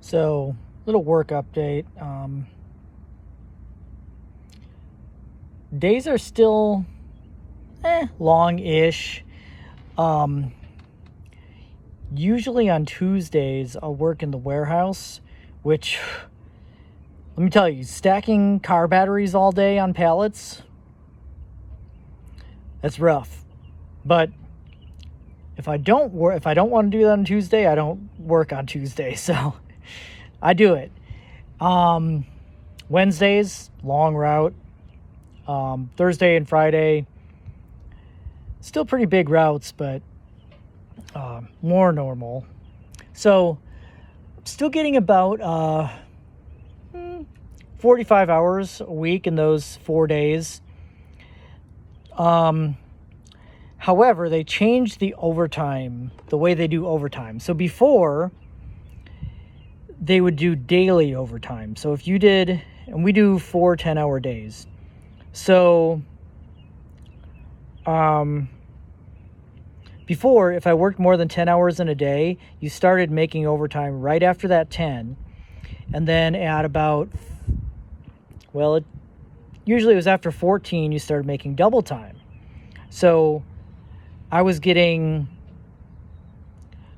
So, little work update. Days are still long-ish. Um, Usually on Tuesdays, I'll work in the warehouse, which, let me tell you, stacking car batteries all day on pallets, that's rough. But if I don't want to do that on Tuesday, I don't work on Tuesday. So I do it. Wednesdays, long route. Thursday and Friday, still pretty big routes, but more normal. So I'm still getting about 45 hours a week in those 4 days. However, they changed the overtime, the way they do overtime. So before, they would do daily overtime. So if you did, and we do 4 10-hour days. So before, if I worked more than 10 hours in a day, you started making overtime right after that 10. And then at about, usually it was after 14, you started making double time. So I was getting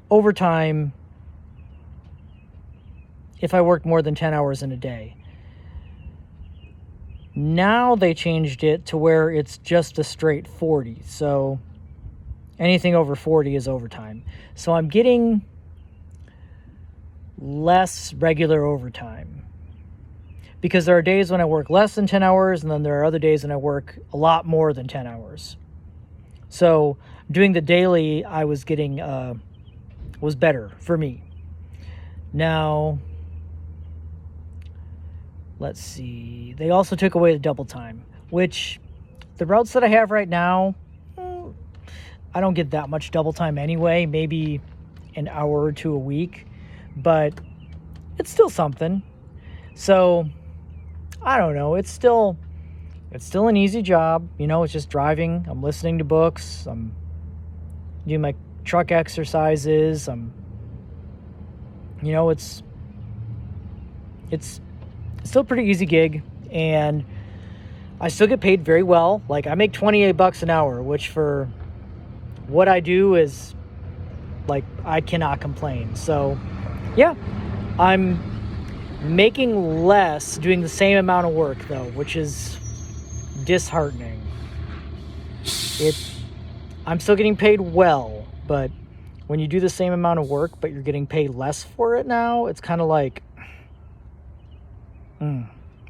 overtime if I worked more than 10 hours in a day. Now they changed it to where it's just a straight 40. So anything over 40 is overtime. So I'm getting less regular overtime, because there are days when I work less than 10 hours, and then there are other days when I work a lot more than 10 hours. So doing the daily, I was getting, was better for me. Now, let's see. They also took away the double time, which the routes that I have right now, I don't get that much double time anyway, maybe an hour or two a week, but it's still something. So I don't know. It's still an easy job. It's just driving. I'm listening to books. I'm doing my truck exercises. It's still a pretty easy gig, and I still get paid very well. Like, I make $28 an hour, which for what I do is, like, I cannot complain. So yeah, I'm making less doing the same amount of work though, which is disheartening. I'm still getting paid well, but when you do the same amount of work but you're getting paid less for it now, it's kind of like,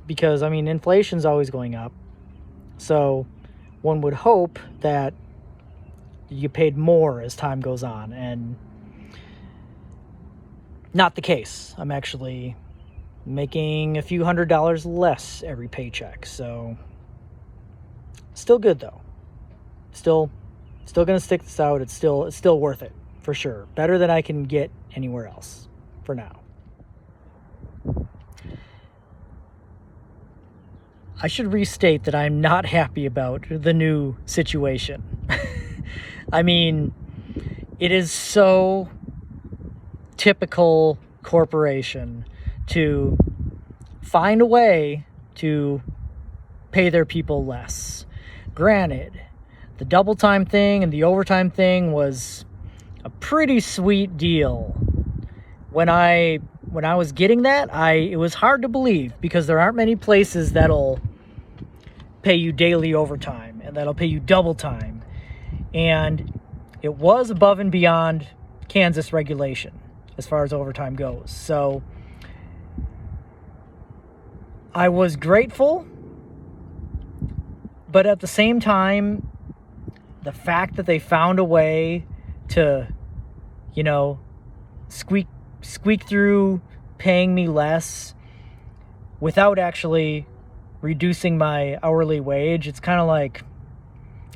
because inflation's always going up. So one would hope that you get paid more as time goes on, and not the case. I'm actually making a few $100s less every paycheck. So still good though. Still gonna stick this out. It's still worth it for sure. Better than I can get anywhere else for now. I should restate that I'm not happy about the new situation. It is so typical corporation to find a way to pay their people less. Granted, the double time thing and the overtime thing was a pretty sweet deal. When I was getting that, it was hard to believe, because there aren't many places that'll pay you daily overtime and that'll pay you double time. And it was above and beyond Kansas regulation as far as overtime goes. So I was grateful, but at the same time, the fact that they found a way to, squeak through paying me less without actually reducing my hourly wage, it's kind of like,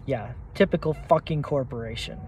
yeah, typical fucking corporation.